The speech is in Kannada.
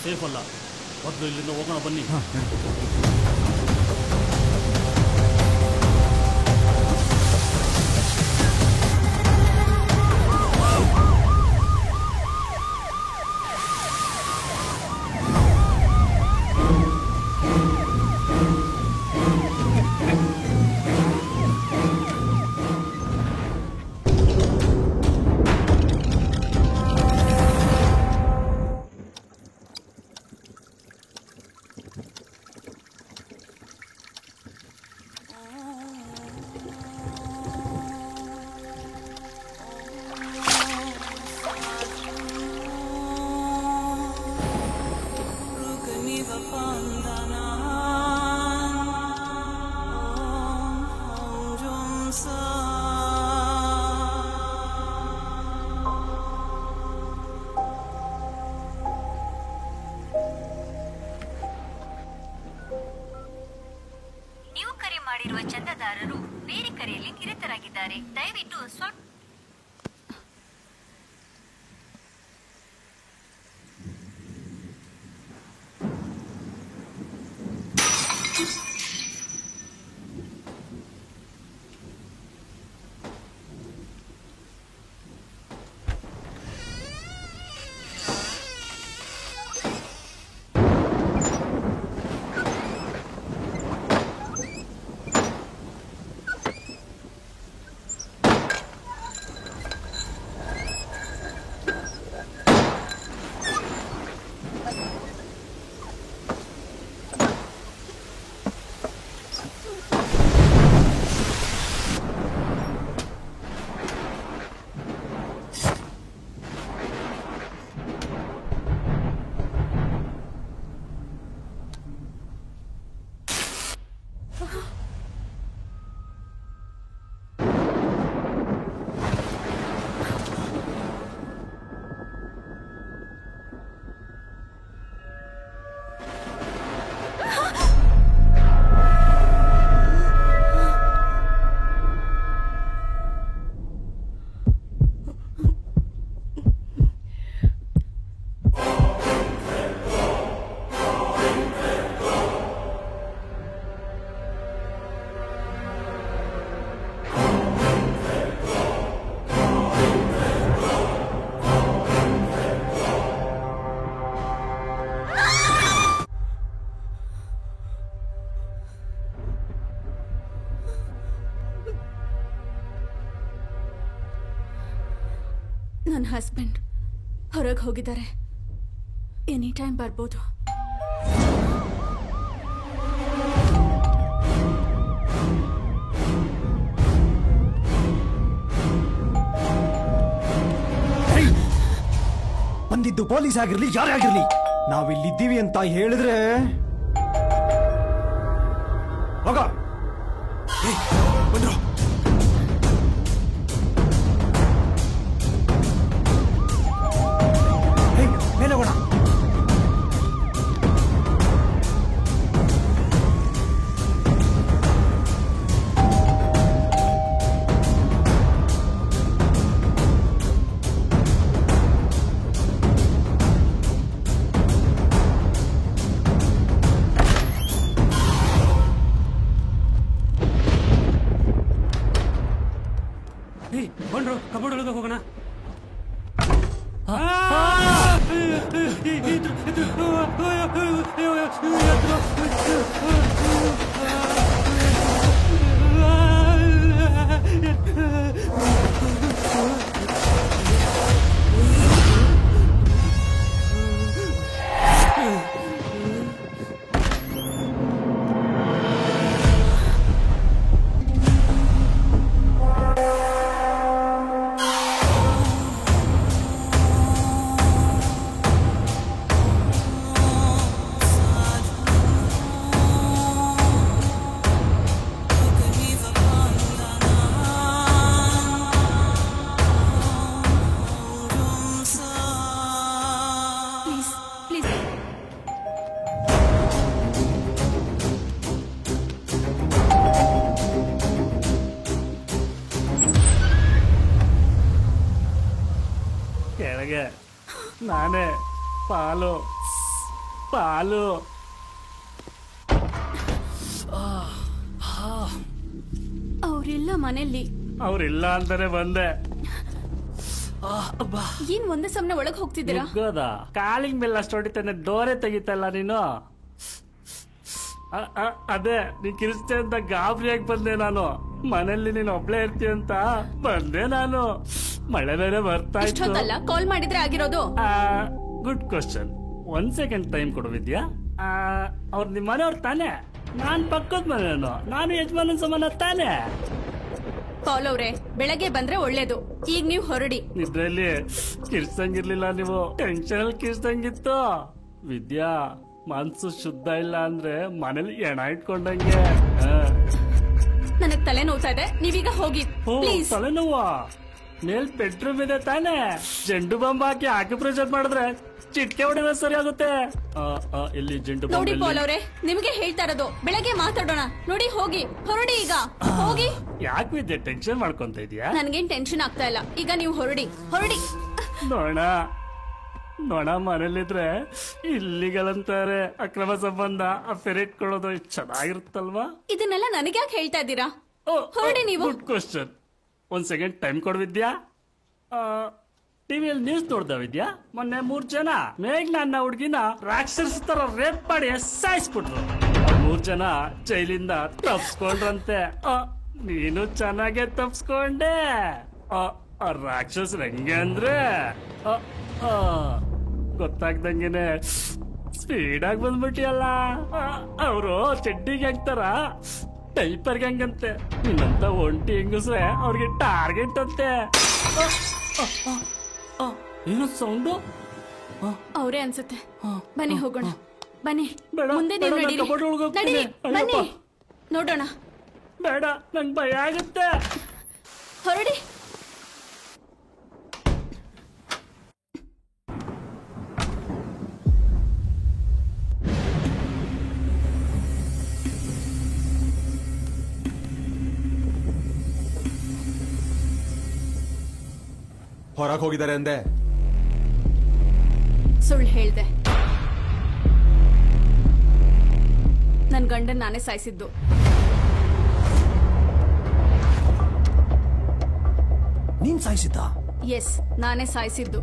ಸೇಫ್ ಅಲ್ಲ. ಮೊದಲು ಇಲ್ಲಿಂದ ಹೋಗೋಣ ಬನ್ನಿ. ಚಂದಾದಾರರು ಬೇರೆ ಕರೆಯಲ್ಲಿ ನಿರತರಾಗಿದ್ದಾರೆ. ದಯವಿಟ್ಟು ಸ್ವಲ್ಪ ನನ್ನ ಹಸ್ಬೆಂಡ್ ಹೊರಗೆ ಹೋಗಿದ್ದಾರೆ. ಎನಿ ಟೈಮ್ ಬರ್ಬೋದು. ಬಂದಿದ್ದು ಪೊಲೀಸ್ ಆಗಿರ್ಲಿ ಯಾರೇ ಆಗಿರ್ಲಿ, ನಾವಿಲ್ಲಿದ್ದೀವಿ ಅಂತ ಹೇಳಿದ್ರೆ ಹೋಗ ಬಂದ್ರು. ಮೇಲೆ ಹೋಗೋಣ. ಬಂದ್ರು ಕಬೋರ್ಡ್ ಒಳಗೆ ಹೋಗೋಣ. ಕೆಳಗೆ ನಾನೇ ಪಾಲು ಪಾಲು. ಅವ್ರಿಲ್ಲ ಮನೆಯಲ್ಲಿ. ಅವ್ರಿಲ್ಲ ಅಂತಾನೆ ಬಂದೆ. ಏನ್ ಒಂದೇ ಸಮನೆ ಒಳಗ್ ಹೋಗ್ತಿದ್ದೀರಾ? ಕಾಲಿಂಗ್ ಬೆಲ್ಲ ಅಷ್ಟು ಹೊಡಿತಾನೆ, ಡೋರೆ ತೆಗಿತಲ್ಲ ನೀನು. ಅದೇ ನೀ ಕಿರಿಸ್ತೆ ಅಂತ ಗಾಬರಿಯಾಗಿ ಬಂದೆ ನಾನು. ಮನೇಲಿ ನೀನು ಒಬ್ಳೆ ಇರ್ತೀಯ ಅಂತ ಬಂದೆ ನಾನು. ಮಳೆ ಬೇರೆ ಬರ್ತಾ ಇತ್ತು. ಕಾಲ್ ಮಾಡಿದ್ರೆ ಆಗಿರೋದು. Good question. 1 ಸೆಕೆಂಡ್ ಟೈಮ್ ಕೊಡು ವಿದ್ಯಾ. ಅವ್ರು ನಿಮ್ ಮನೆಯವ್ರು ತಾನೆ? ನಾನ್ ಪಕ್ಕದ ಮನೆಯವನು. ನಾನು ಯಜಮಾನನ್ ಸಮಾನ ತಾನೆ? ಪಾಲ್ ಅವ್ರೆ, ಬೆಳಗ್ಗೆ ಬಂದ್ರೆ ಒಳ್ಳೇದು. ಈಗ ನೀವು ಹೊರಡಿ. ನಿದ್ರೆಯಲ್ಲಿ ಕಿರ್ಸಂಗಿರ್ಲಿಲ್ಲ ನೀವು, ಟೆನ್ಷನ್ ಅಲ್ಲಿ ಕಿರ್ಸಂಗಿತ್ತು. ವಿದ್ಯಾ, ಮನ್ಸು ಶುದ್ಧ ಇಲ್ಲ ಅಂದ್ರೆ ಮನೇಲಿ ಎಣ ಇಟ್ಕೊಂಡಂಗೆ. ನನಗ್ ತಲೆ ನೋವ್ತಾ ಇದೆ, ನೀವೀಗ ಹೋಗಿ ಪ್ಲೀಸ್. ತಲೆನೋವ? ಮೇಲ್ ಬೆಡ್ರೂಮ್ ಇದೆ ತಾನೆ? ಜೆಂಡು ಬಾಂಬ್ ಹಾಕಿ ಆಕ್ಯುಪ್ರೆಷರ್ ಮಾಡಿದ್ರೆ ಚಿಟ್ಕೆ ಹೊಡೆದ ಸರಿ ಆಗುತ್ತೆ. ಇಲ್ಲಿ ಜೆಂಡು ಬಾಂಬ್. ನೋಡಿ ಪಾಲ್ ಅವ್ರೆ, ನಿಮ್ಗೆ ಹೇಳ್ತಾ ಇರೋದು, ಬೆಳಗ್ಗೆ ಮಾತಾಡೋಣ. ನೋಡಿ, ಹೋಗಿ ಹೊರಡಿ ಈಗ, ಹೋಗಿ. ಯಾಕೆ ವಿದ್ಯೆ ಟೆನ್ಷನ್ ಮಾಡ್ಕೊಂತ ಇದೀಯಾ? ನನ್ಗೇನ್ ಟೆನ್ಷನ್ ಆಗ್ತಾ ಇಲ್ಲ. ಈಗ ನೀವು ಹೊರಡಿ, ಹೊರಡಿ. ನೋಣ ಮನೇಲಿದ್ರೆ ಇಲ್ಲಿಗಳಂತಾರೆ ಅಕ್ರಮ ಸಂಬಂಧ, ಅಫೇರ್ ಇಟ್ಕೊಳ್ಳೋದು ಚೆನ್ನಾಗಿರುತ್ತಲ್ವಾ? ಇದನ್ನೆಲ್ಲ ನನಗೆ ಯಾಕೆ ಹೇಳ್ತಾ ಇದ್ದೀರಾ? ಹೊರಡಿ ನೀವು. Good question. 1 ಸೆಕೆಂಡ್ ಟೈಮ್ ಕೊಡು ವಿದ್ಯಾ. ಟಿವಿಯಲ್ಲಿ ನ್ಯೂಸ್ ನೋಡ್ದ ವಿದ್ಯಾ? ಮೊನ್ನೆ 3 ಜನ ಮೇಘ್ನ ಹುಡ್ಗಿನ ರಾಕ್ಷಸ ತರ ರೇಪ್ ಮಾಡಿ ಸಾಯಿಸ್ಬಿಟ್ರು. 3 ಜನ ಜೈಲಿಂದ ತಪ್ಸ್ಕೊಂಡ್ರಂತೆ. ನೀನು ಚೆನ್ನಾಗೆ ತಪ್ಸ್ಕೊಂಡೆ. ರಾಕ್ಷಸ ಹೆಂಗೆ ಅಂದ್ರೆ ಗೊತ್ತಾಗ್ದಂಗೆನೆ ಸ್ಪೀಡ್ ಆಗಿ ಬಂದ್ಬಿಟ್ಟಿಯಲ್ಲ. ಅವರು ಚಡ್ಡಿಗೆ ಹಾಕ್ತಾರ, ಟೈಪರ್ಗೆ ಹಂಗಂತೆ. ನಿನ್ನಂತ ಒಂಟಿ ಹೆಂಗಸ್ರೆ ಅವ್ರಿಗೆ ಟಾರ್ಗೆಟ್ ಅಂತೆ. ಏನೋ ಸೌಂಡು? ಅವರೇ ಅನ್ಸುತ್ತೆ. ಬನ್ನಿ ಹೋಗೋಣ. ಬನ್ನಿ, ಬೇಡ, ಮುಂದೆ ನೀವು ಬೇಡ, ನಡೀರಿ. ನಾನು ಕಬೋರ್ಡ್ ಒಳಗೆ ಹೋಗ್ತೀನಿ. ನಡೀರಿ, ಬನ್ನಿ, ನೋಡೋಣ. ಬೇಡ, ನಂಗೆ ಭಯ ಆಗುತ್ತೆ. ಹೊರಡಿ. ಹೊರಗೆ ಹೋಗಿದ್ದಾರೆ ಅಂದೆ. ಸುಳ್ಳು ಹೇಳ್ದೆ. ನನ್ ಗಂಡನ್ ನಾನೇ ಸಾಯಿಸಿದ್ದು. ನೀನ್ ಸಾಯಿಸಿದ್ದ? ಎಸ್, ನಾನೇ ಸಾಯಿಸಿದ್ದು.